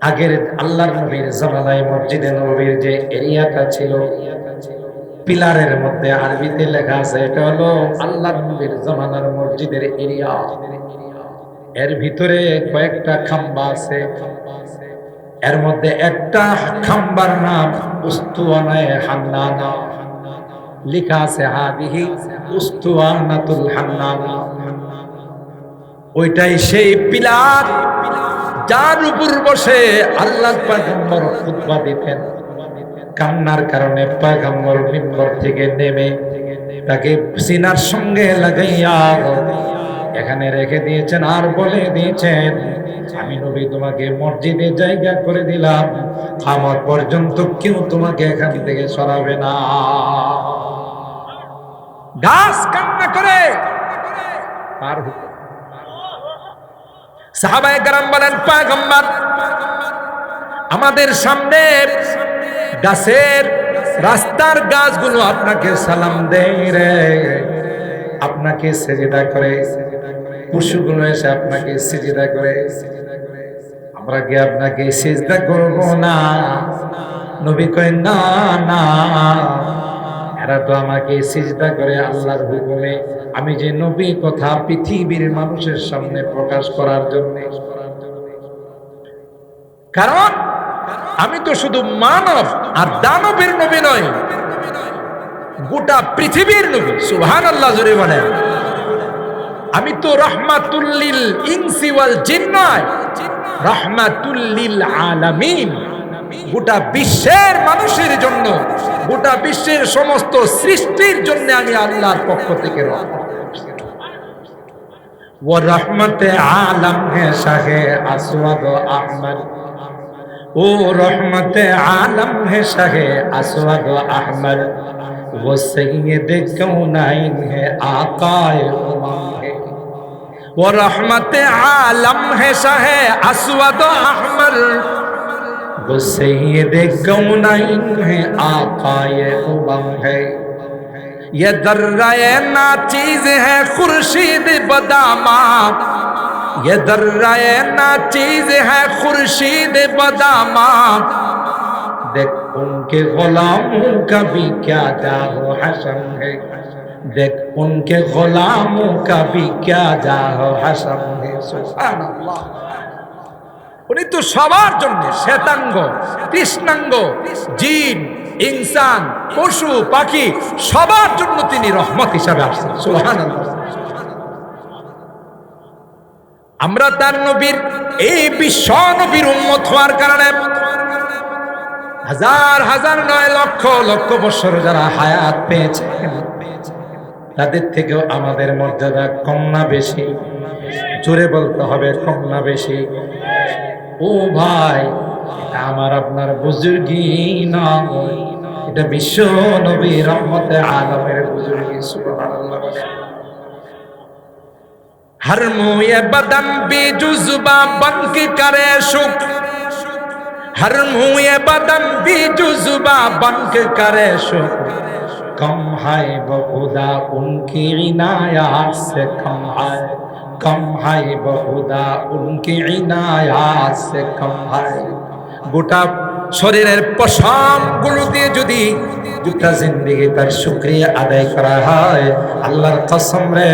আগের আল্লাহর নবীর জামানায় মসজিদে নববীর যে এরিয়াটা ছিল, পিলারের মধ্যে আরবিতে লেখা আছে এটা হলো আল্লাহর নবীর জামানার মসজিদের এরিয়া। এর ভিতরে কয়েকটা খাম্বা আছে, এর মধ্যে একটা খাম্বার নাম উস্তুয়ানায়ে হান্নানা, লেখা আছে হাদিহি উস্তুয়ানাতুল হান্নানা। ওইটাই সেই পিলার যার উপর বসে আল্লাহর পয়গম্বর খুতবা দিতেন। কান্নার কারণে পয়গম্বর মিম্বর থেকে নেমে তাকে সিনার সঙ্গে লাগাইয়া এখানে রেখে দিয়েছেন আর বলে দিয়েছেন, আমি নবী তোমাকে মসজিদে জায়গা করে দিলাম, কিয়ামত পর্যন্ত কেউ তোমাকে এখান থেকে সরাবে না। গাছ কান্না করে পার হতো। সাহাবায়ে কেরাম বলেন, পয়গম্বর আমাদের সামনে গাছের রাস্তার গাছগুলো আপনাকে সালাম দেয় রে, আপনাকে সিজদা করে, পশুগুলো এসে আপনাকে সিজদা করে, আমরা কি আপনাকে সিজদা করব না? নবী কয় না না, এরা তো আমাকে সিজদা করে আল্লাহর হুকুমে, আমি যে নবী কথা পৃথিবীর মানুষের সামনে প্রকাশ করার জন্য। কারণ আমি তো শুধু মানব আর দানবের নবী নয়, গোটা পৃথিবীর নবী। সুবহানাল্লাহ জোরে বলেন। আমি তো রাহমাতুল লিল ইনসি ওয়াল জিন নয়, রাহমাতুল লিল আলামিন। গোটা বিশ্বের মানুষের জন্য, গোটা বিশ্বের সমস্ত সৃষ্টির জন্য আমি আল্লাহর পক্ষ থেকে রহমত। वो रहमत आलम है शाहे अस्वद अहमद, वो रहमत आलम है शाहे अस्वद अहमद, वो सैयद कौनाइन है आकाए उमम है, वो रहमत आलम है शाहे अस्वद अहमद, वो सैयद कौनाइन है आकाए उमम है, ये दर्राए ना चीज है खुर्शीद बदामा, ये दर्राए ना चीज है खुर्शीद बदामा, देख उनके गुलामों का भी क्या जाहो हशम है, देख उनके गुलामों का भी क्या जाहो हशम है। सुबहानाल्लाह। উনি তো সবার জন্য, শ্বেতাঙ্গ, কৃষ্ণাঙ্গ, জিন, ইনসান, পশু পাখি সবার জন্য তিনি রহমত হিসাবে আসছেন। সুবহানাল্লাহ। আমরা তার নবীর এই বিশ্ব নবীর উম্মত হওয়ার কারণে হাজার হাজার নয় লক্ষ লক্ষ বছর যারা হায়াত পেয়েছে, তাদের থেকেও আমাদের মর্যাদা কম না বেশি? জোরে বলতে হবে, কম না বেশি? ও ভাই, এটা আমার আপনার বুজুর্গি না, এটা বিশ্ব নবী রহমতে আলমের বুজুর্গি। সুবহানাল্লাহ। हर मुए बदन भी जुज़बा बंक करे शुक, हर मुए बदन भी जुज़बा बंक करे शुक, कम है बहुदा उनकी इनायत से, कम है कम है बहुदा उनकी इनायत से कम है। গোটা শরীরের পশম গুলো দিয়ে যদি গোটা জিন্দেগি তার শুকরিয়া আদায় করা হয়, আল্লাহর কসম রে,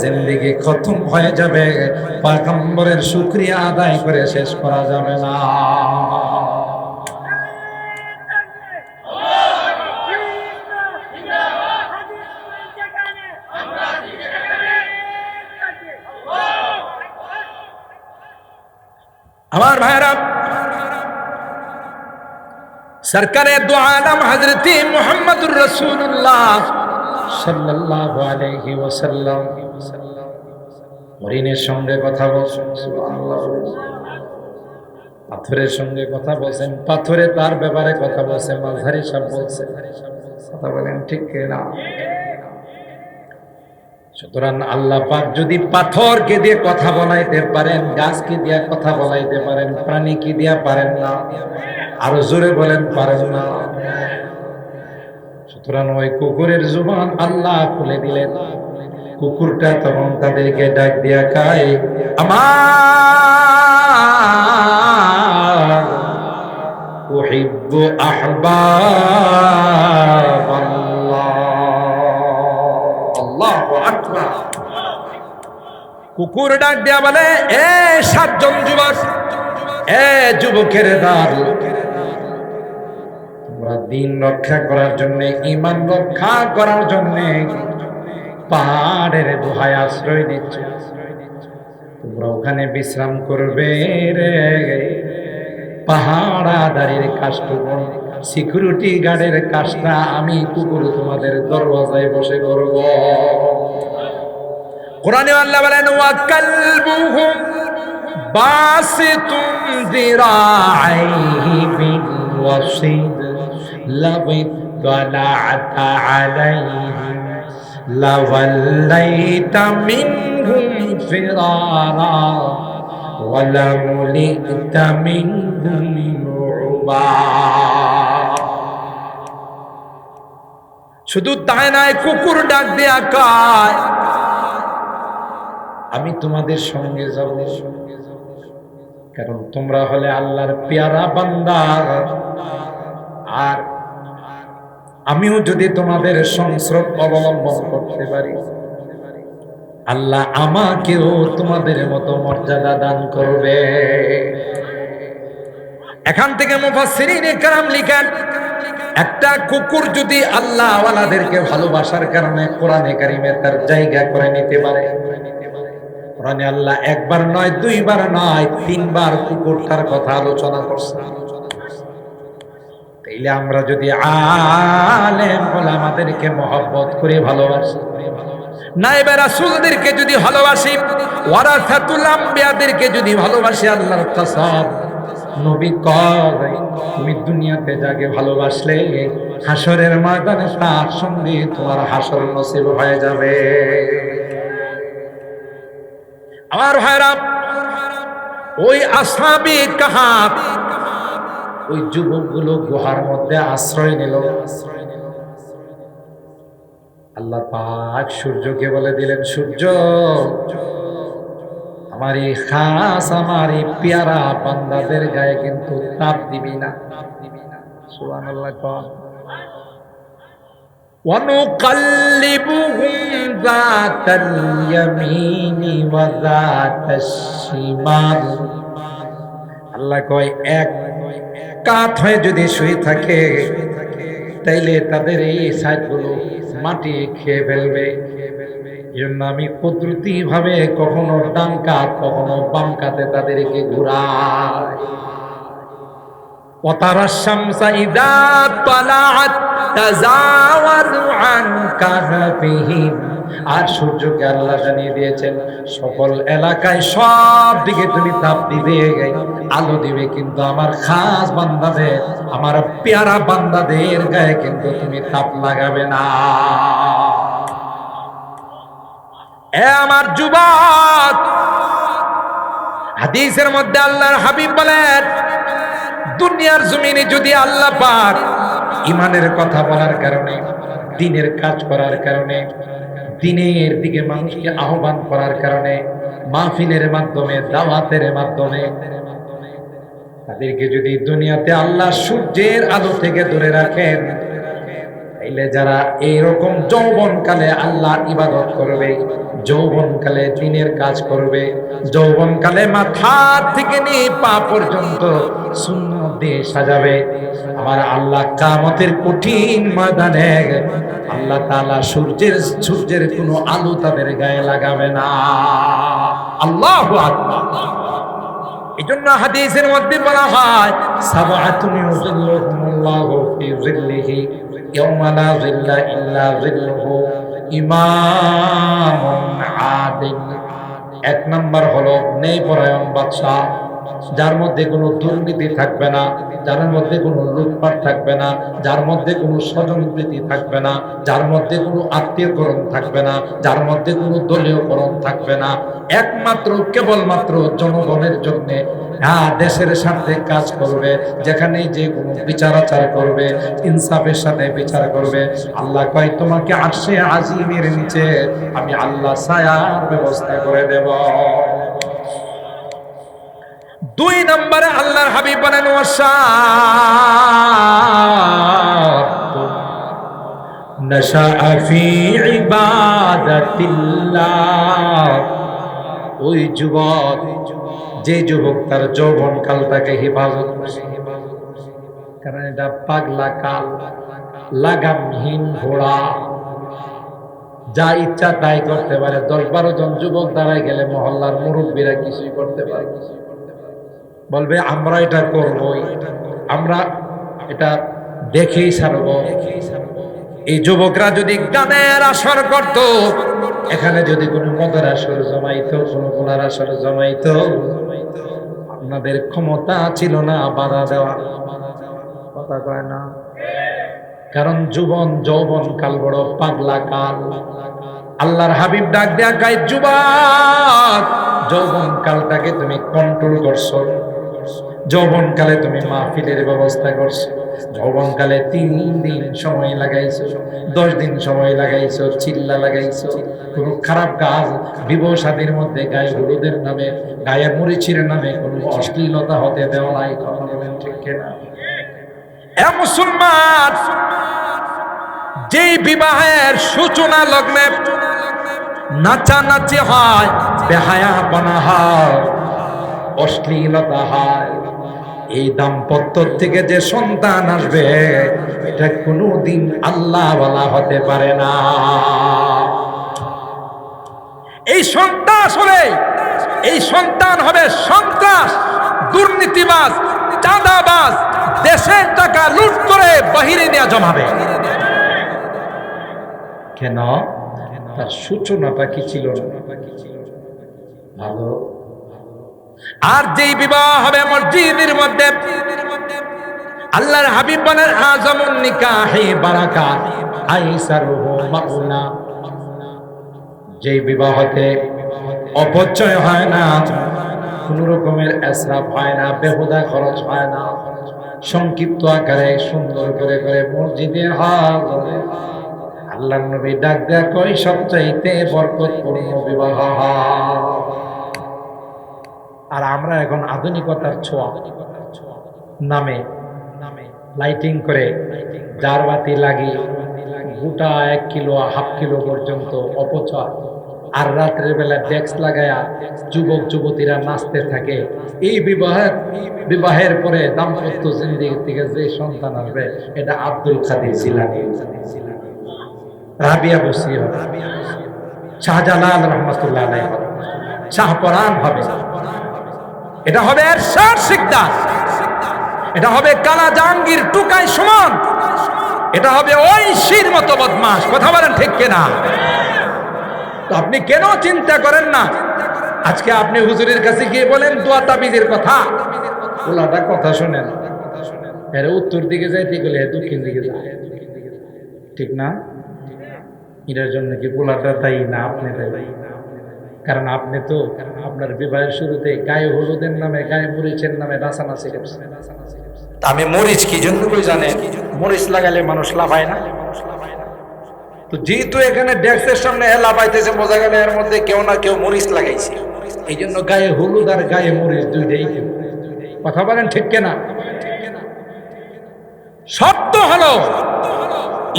জিন্দেগি খতম হয়ে যাবে, পয়গম্বরের শুকরিয়া আদায় করে শেষ করা যাবে না। আমার ভাইরা, সরকারে দু আলম হযরত মুহাম্মদুর রাসূলুল্লাহ সাল্লাল্লাহু আলাইহি ওয়াসাল্লাম হরিণের সঙ্গে কথা বলছেন, সুবহানাল্লাহ। পাথরের সঙ্গে কথা বলছেন, পাথরে তার ব্যাপারে কথা বলছেন, মাঝারি সব বলছেন। কথা বলেন ঠিক কিনা? সুতরাং আল্লাহ পাক যদি পাথরকে দিয়ে কথা বলাইতে পারেন, গাছকে দিয়ে কথা বলাইতে পারেন, প্রাণীকে দিয়ে পারেন না? আরো জোরে বলেন, পারেন না? সুতরাং ওই কুকুরের জবান আল্লাহ খুলে দিলেন। কুকুরটা তখন তাদেরকে ডাক দিয়া খায়, আমার উহিব্বু আহবাবাল্লাহ। আল্লাহু আকবার। কুকুর ডাক দিয়া বলে, এ সাতজন যুবক, এ যুবকের দল, তোমরা দিন রক্ষা করার জন্য, ঈমান রক্ষা করার জন্য পাহাড়ের গুহায় আশ্রয় নিচ্ছ, তোমরা ওখানে বিশ্রাম করবে রে। পাহারাদারের কাজটুকু, সিকিউরিটি গার্ডের কাজটা আমি কুকুর তোমাদের দরওয়াজায় বসে করব। কোরআনে আল্লাহ বলেন, ওয়া কালবুহুম বাসিতুন যিরাআইহি বিল ওয়াসিদ লাবিত তালাআতা আলাইহিম লাওয়াল্লাইতা মিনহুম ফিরারা ওয়ালামুলিতা মিনহুম রুবা। শুধু তাই নয়, কুকুর ডাক দিয়া কয়, আমি তোমাদের সঙ্গে যাব, কারণ তোমরা হলে আল্লাহর পেয়ারা বান্দা, আর আমিও যদি তোমাদের সংস্রব অবলম্বন করতে পারি, আল্লাহ আমাকেও তোমাদের মতো মর্যাদা দান করবে। এখান থেকে মুফাসসিরিনে কেরাম লিখেন, একটা কুকুর যদি আল্লাহ ওয়ালাদেরকে ভালোবাসার কারণে কোরআনে কারিমে তার জায়গা করে নিতে পারে, কোরআনে আল্লাহ একবার নয়, দুইবার নয়, তিনবার কুকুরটার কথা আলোচনা করছে। তাইলে আমরা যদি আলেম ওলামাদেরকে মহব্বত করে ভালোবাসি, নায়েবে রাসূলদেরকে যদি ভালোবাসি, ওয়ারাসাতুল আম্বিয়াদেরকে যদি ভালোবাসি, আল্লাহর কসম, নবী কয়, তুমি দুনিয়াতে যাকে ভালোবাসলে হাসরের ময়দানে তার সঙ্গে তোমার হাসর নসিব হয়ে যাবে। আমার ভাইরা, ওই আসহাবে কাহাফ, ওই যুবকগুলো গুহার মধ্যে আশ্রয় নিল। আল্লাহ পাক সূর্যকে বলে দিলেন, সূর্য, আমার এই খাস, আমার এই পেয়ারা বান্দাদের গায়ে কিন্তু তাপ দিবি না। সুবহানাল্লাহ। ওয়ানুকাল্লিবুহুম যাতাল ইয়ামিনি ওয়া যাতাশ শিমাল। আল্লাহ কয়, এক কাত হয়ে যদি শুয়ে থাকে, তাইলে তাদের এই সাইডগুলো মাটি খেয়ে ফেলবে। এজন্য আমি কুদরতি ভাবে কখনো ডান কাত, কখনো বাম কাতে তাদেরকে ঘুরাই। ওয়াতারাশ শামসা ইযা তালাআত তাযাওয়ারু আন কাহফিহিম। আর সূর্যকে আল্লাহ জানিয়ে দিয়েছেন, সকল এলাকায় সব দিকে তুমি তাপ দিবে, আলো দিবে, কিন্তু আমার খাস বান্দাদের, আমার পেয়ারা বান্দাদের গায়ে কিন্তু তুমি তাপ লাগাবে না। এ আমার যুবক, হাদিসের মধ্যে আল্লাহর হাবিব বলেন, দুনিয়ার জমিনে যদি আল্লাহ পাক ঈমানের কথা বলার কারণে, দ্বীনের কাজ করার কারণে, দ্বীনের দিকে মানুষকে আহ্বান করার কারণে, মাহফিলের মাধ্যমে, দাওয়াতের মাধ্যমে তাদেরকে যদি দুনিয়াতে আল্লাহ সূর্যের আলো থেকে দূরে রাখেন, তাইলে যারা এইরকম যৌবনকালে আল্লাহর ইবাদত করবে, যৌবনকালে দ্বীনের কাজ করবে, যৌবনকালে মাথা থেকে নিয়ে পা পর্যন্ত সুন্নাত দিয়ে সাজাবে, আমার আল্লাহ কিয়ামতের কঠিন ময়দানে আল্লাহ তাআলা সূর্যের কোনো আলো তাদের গায়ে লাগাবে না। আল্লাহু আকবার। এজন্য হাদিসের মধ্যে বলা হয়, সাবআতুন ইউযিল্লুহুমুল্লাহু আল্লাহু ফি যিল্লিহি ইয়াওমা লা যিল্লা ইল্লা যিল্লুহু ইমামুন আদিল। এক নাম্বার হলো ন্যায়পরায়ণ বাদশা, যার মধ্যে কোনো দুর্নীতি থাকবে না, যার মধ্যে কোনো লুটপাট থাকবে না, যার মধ্যে কোনো স্বজনপ্রীতি থাকবে না, যার মধ্যে কোনো আত্মীয়করণ থাকবে না, যার মধ্যে কোনো দলীয়করণ থাকবে না, একমাত্র কেবলমাত্র জনগণের জন্য দেশের স্বার্থে কাজ করবে। যেখানে যে কোনো বিচার আচার করবে ইনসাফের সাথে বিচার করবে। আল্লাহ কয় তোমাকে আরশে আজিমের নিচে আমি আল্লাহ ছায়ার ব্যবস্থা করে দেব। দুই নম্বরে আল্লাহর হাবিব বলেন নাশাআ ফি ইবাদাতিল্লাহ, ওই যুবক, যে যুবক তার যৌবন কালটাকে হেফাজত করছে, কারণ এটা পাগলা কাল, লাগামহীন ঘোড়া, যা ইচ্ছা তাই করতে পারে। 10-12 জন যুবক দাঁড়ায় গেলে মহল্লার মুরব্বীরা কিছুই করতে পারে, বলবে আমরা এটা করবই, আমরা এটা দেখেই ছাড়ব। এই যুবকরা যদি গানের আসর করত, এখানে যদি কোনো মদের আসর জমাইতো, কোনো গোলার আসর জমাইতো, আপনাদের ক্ষমতা ছিল না বাধা দেওয়া। কথা কয় না? কারণ যৌবন কাল বড় পাগলা কাল। আল্লাহর হাবিব ডাক দেয়া গায়, যুবক, যৌবন কালটাকে তুমি কন্ট্রোল করছো, যৌবন কালে তুমি মাহফিলের ব্যবস্থা করছো, যৌবন কালে 3 দিন সময় লাগাইছো, 10 দিন সময় লাগাইছো, চিল্লা লাগাইছো, কোনো খারাপ কাজ, বিবাহ শাদীর মধ্যে গায়ে হলুদের নামে, গায়ে মরিচের নামে কোনো অশ্লীলতা হতে দেওয়া নাই। কথা বলেন ঠিক কিনা? এ মুসলমান, যেই বিবাহের সূচনা লগ্নে নাচানাচি হয়, বেহায়াপনা হয়, অশ্লীলতা হয়, এই দাম্পত্য থেকে যে সন্তান আসবে এটা কোনোদিন আল্লাহ ওয়ালা হতে পারে না। এই সন্তান হবে সন্ত্রাস, দুর্নীতিবাজ, চাঁদাবাজ, দেশের টাকা লুট করে বাহিরে নিয়ে জমাবে। কেন? তার সূচনাটা কি ছিল ভালো। আর যেই বিবাহ হবে মসজিদের মধ্যে, আল্লাহর হাবিব বলেন আযামুন নিকাহি বারাকাত আইসারুহু মাউনা, যেই বিবাহতে অপচয় হয় না, কোন রকমের ইসরাফ হয় না, বেহুদা খরচ হয় না, সংক্ষিপ্ত আকারে সুন্দর করে করে মসজিদে হয়, আল্লাহর নবী ডাক দেয়া কই সবচাইতে বরকতপূর্ণ বিবাহ। আর আমরা এখন আধুনিকতার ছোঁয়া নামে লাইটিং করে, জারবাতি লাগিয়ে গোটা 1 কিলো 1/2 কিলো পর্যন্ত অপচয়, আর রাত্রের বেলা ডেস্ক লাগায়া যুবক যুবতীরা নাচতে থাকে। এই বিবাহের পরে দাম্পত্য জিন্দেগি থেকে যে সন্তান আসবে এটা আব্দুল কাদের জিলানী, রাবিয়া বসির, শাহজালাল রহমাতুল্লাহ আলাইহি, শাহপরান হবে। এটা হবে এরশাদ শিকদার, এটা হবে কালা জাহাঙ্গীর টুকাই সুমন, এটা হবে ঐশীর মতো বদমাশ। কথা বলেন ঠিক কিনা? তো আপনি কেন চিন্তা করেন না? আজকে আপনি হুজুরের কাছে গিয়ে বলেন দোয়া তাবিজের কথা, ওলাটা কথা শোনেন, এর উত্তর দিকে যাইতে গেলে দক্ষিণ দিকে যায়, ঠিক না? এটার জন্য কি পোলাটা দায়ী না আপনি দায়ী? কারণ আপনি তো আপনার বিবাহের শুরুতে গায়ে হলুদের নামে, গায়ে মরিচের নামে নাচানাচি করছেন। আমি মরিচ কি জন্য কই জানেন? মরিচ লাগালে মানুষ লাফায় না। তো যেহেতু এখানে ডেস্কের সামনে লাফাইতেছে, বোঝা গেল এর মধ্যে কেউ না কেউ মরিচ লাগাইছে, এই জন্য গায়ে হলুদ আর গায়ে মরিচ দুইটাই। কথা বলেন ঠিক কিনা? শর্ত হলো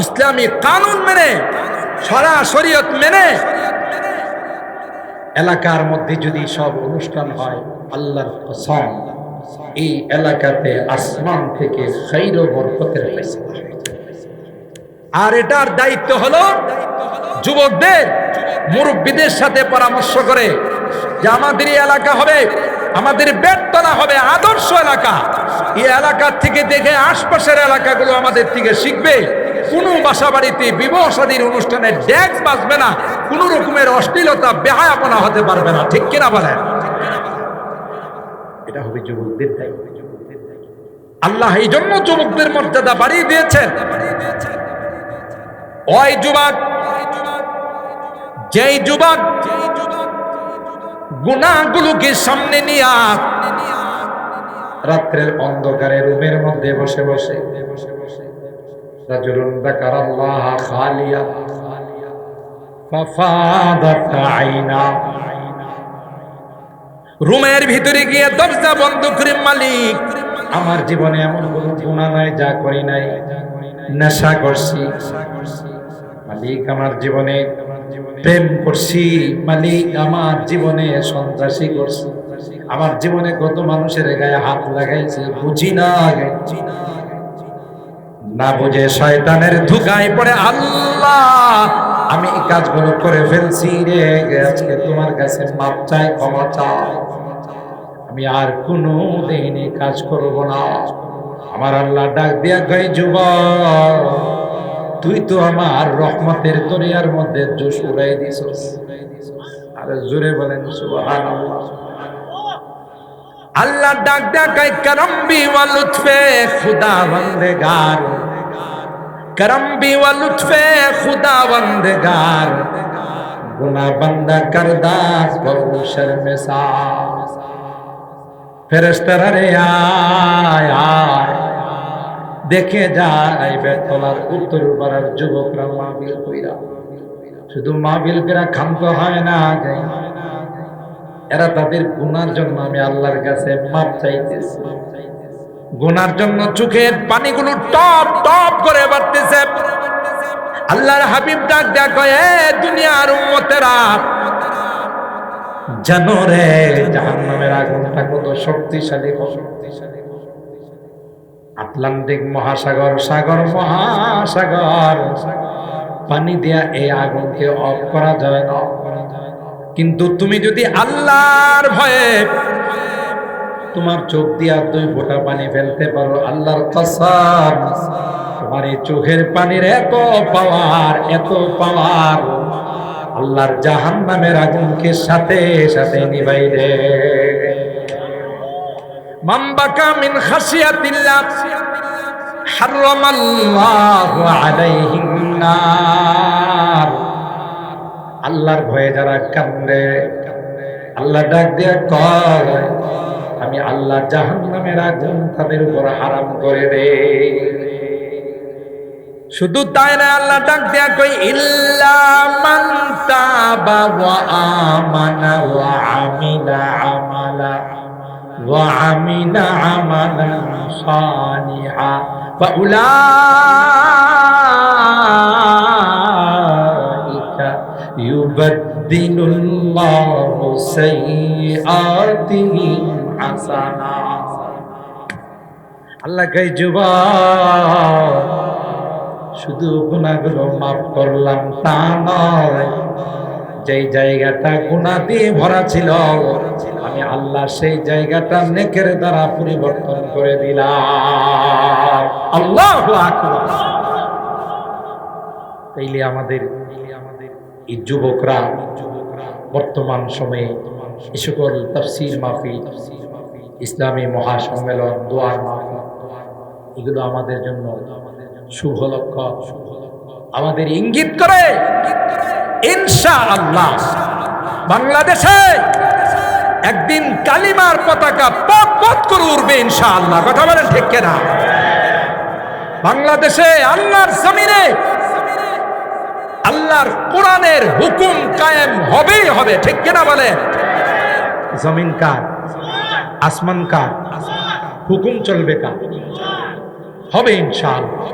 ইসলামী কানুন মেনে, শরা শরীয়ত মেনে এলাকার মধ্যে যদি সব অনুষ্ঠান হয়, আল্লাহর কসম এই এলাকাতে আসমান থেকে খাইর ও বরকতের ফয়সালা। আর এটার দায়িত্ব হলো যুবকদের, মুরব্বীদের সাথে পরামর্শ করে যে আমাদের এই এলাকা হবে, আমাদের বেডতলা হবে আদর্শ এলাকা, এই এলাকা থেকে দেখে আশপাশের এলাকাগুলো আমাদের থেকে শিখবে। কোনো বাসা বাড়িতে বিবাহ শাদীর অনুষ্ঠানে ড্যান্স বাজবে না, কোন রকমের অশ্লীলতা বেহায়াপনা হতে পারবে না, ঠিক কিনা বলেন? এটা হবে যুবকদের দায়িত্ব। আল্লাহ এই জন্য যুবকদের মর্যাদা বাড়িয়ে দিয়েছেন। ওই যুবক, যেই যুবক গুনাহগুলোকে সামনে নিয়ে রাত্রের অন্ধকারে রুমের মধ্যে বসে বসে রাজুলুন যাকারাল্লাহ খালিয়া ফাফাদাত আইনা, রুমের ভিতরে গিয়ে দরজা বন্ধ করে, মালিক আমার জীবনে এমন কোনো গুনাহ নাই যা করি নাই, নেশা করছি মালিক, আমার জীবনে প্রেম করছি মালিক, আমার জীবনে সন্ত্রাসী করছি, আমার জীবনে কত মানুষের গায়ে হাত লাগাইছি, বুঝি না, না বুঝে শয়তানের ধোঁকায় পড়ে আল্লাহ আমি এই কাজগুলো করে ফেলছি রে, আজকে তোমার কাছে মাপ চাই, ক্ষমা চাই, আমি আর কোনো দিন কাজ করব না। আমার আল্লাহ ডাক দিয়া কয়, যুবক তুই তো আমার রহমতের দরিয়ার মধ্যে জোশ উড়াই দিছস। আর জোরে বলেন সুবহানাল্লাহ। আল্লাহ ডাক দিয়া কয়, করম্বি ওয়া লুতফে খুদা বন্দেগার, করম্বি ওয়া লুতফে খুদা বন্দেগার, গুনাহ বান্দা করদাস বহু শর্মিসা। ফেরেশতারা রে আয় আয়, দেখে যায় বেতলার উত্তর পাড়ার যুবকরা মাহফিল কইরা, শুধু মাহফিল কইরা ক্ষান্ত হয় না, এরা তাদের গুনার জন্য আমি আল্লাহর কাছে মাপ চাইতেছি, গুনার জন্য চোখের পানিগুলো টপ টপ করে বাড়তেছে। আল্লাহর হাবিব ডাক দেয়া কয়, এ দুনিয়ার উম্মতেরা জানো রে জাহান্নামের আগুনটা কত শক্তিশালী, শক্তিশালী। আটলান্টিক মহাসাগর, সাগর মহাসাগর পানি দিয়া এই আগুনকে অফ করা যায় না, কিন্তু তুমি যদি আল্লাহর ভয়ে তোমার চোখ দিয়া 2 ফোঁটা পানি ফেলতে পারো, আল্লাহর কসম তোমার এই চোখের পানির এত পাওয়ার, এত পাওয়ার, আল্লাহর জাহান্নামের আগুনকে সাথে সাথে নিভাইবে। মান বাকা মিন খাশিয়াতিল্লাহ হারামাল্লাহু আলাইহিন নার, আল্লাহর ভয়ে যারা কান্দে আল্লাহ ডাক দিয়া কয়, আমি আল্লাহ জাহান্নামের আগুন তাদের উপর হারাম করে দেই। শুধু তাই না, আল্লাহ ডাক দেয়া কই, ইল্লা মান তাবা ওয়া আমানা ওয়া আমিলা আমালা ওয়া আমিলা আমালান সালিহা ফাউলাইকা ইউবাদদিলুল্লাহু সাইয়্যাতিহিম হাসানাত। আল্লাহ কয়, যুবক শুধু গুনাহগুলো মাফ করলাম তা নয়, যেই জায়গাটা গুনাহ দিয়ে ভরা ছিল আমি আল্লাহ সেই জায়গাটা নেকের দ্বারা পরিবর্তন করে দিলাম। আল্লাহু আকবার। তাইলে আমাদের এই যুবকরা বর্তমান সময়ে এই সকল তাফসীর মাহফিল, ইসলামী মহাসম্মেলন, দোয়ার মাহফিল, এগুলো আমাদের জন্য শুভ লক্ষ্য, আমাদের ইঙ্গিত করে ইনশাআল্লাহ বাংলাদেশে একদিন কালিমার পতাকা পথ পথ করে উঠবে ইনশাআল্লাহ। কথা বলেন ঠিক কিনা? বাংলাদেশে আল্লাহর জমিনে আল্লাহর কোরআনের হুকুম কায়েম হবেই হবে, ঠিক কিনা বলে? জমিন কার? আসমান কার? হুকুম চলবে কার? হবে ইনশাআল্লাহ।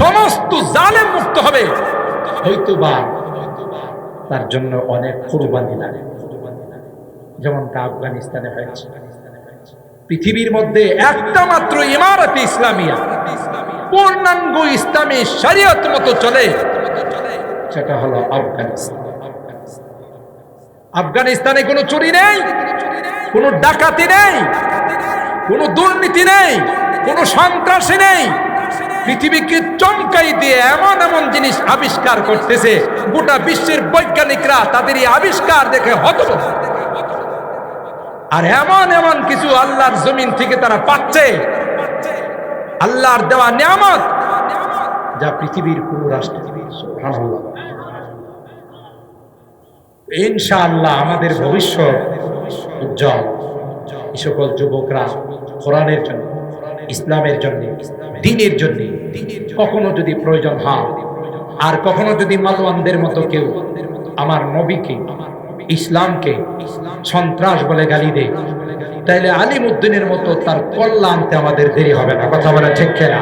সমস্ত জালেম মুক্ত হবে। হয়তোবা তার জন্য অনেক কুরবানি লাগে, যেমনটা আফগানিস্তানে হয়েছে। পৃথিবীর মধ্যে একটা মাত্র ইমারতে ইসলামিয়া পূর্ণাঙ্গ ইসলামী শরীয়ত মতো চলে, সেটা হলো আফগানিস্তান। আফগানিস্তানে কোনো চুরি নেই, কোনো ডাকাতি নেই, কোনো দুর্নীতি নেই, কোনো সন্ত্রাসী নেই। পৃথিবীকে চমকাই দিয়ে এমন এমন জিনিস আবিষ্কার করতেছে, গোটা বিশ্বের বৈজ্ঞানিকরা তাদের এই আবিষ্কার দেখে হতভম্ব। আর এমন এমন কিছু আল্লাহর জমিন থেকে তারা পাচ্ছে, আল্লাহর দেওয়া নিয়ামত, যা পৃথিবীর পুরো রাষ্ট্র। সুবহানাল্লাহ। ইনশাআল্লাহ আমাদের ভবিষ্যৎ উজ্জ্বল। এই সকল যুবকরা কোরআনের জন্য, ইসলামের জন্য, দ্বীনের জন্য কখনো যদি প্রয়োজন হয়, আর কখনো যদি মালওয়ানদের মতো কেউ আমার নবীকে, ইসলামকে সন্ত্রাস বলে গালি দেয়, তাইলে আলিম উদ্দিনের মতো তার কল্যাণ আনতে আমাদের দেরি হবে না। কথা বলে ঠিক কিনা?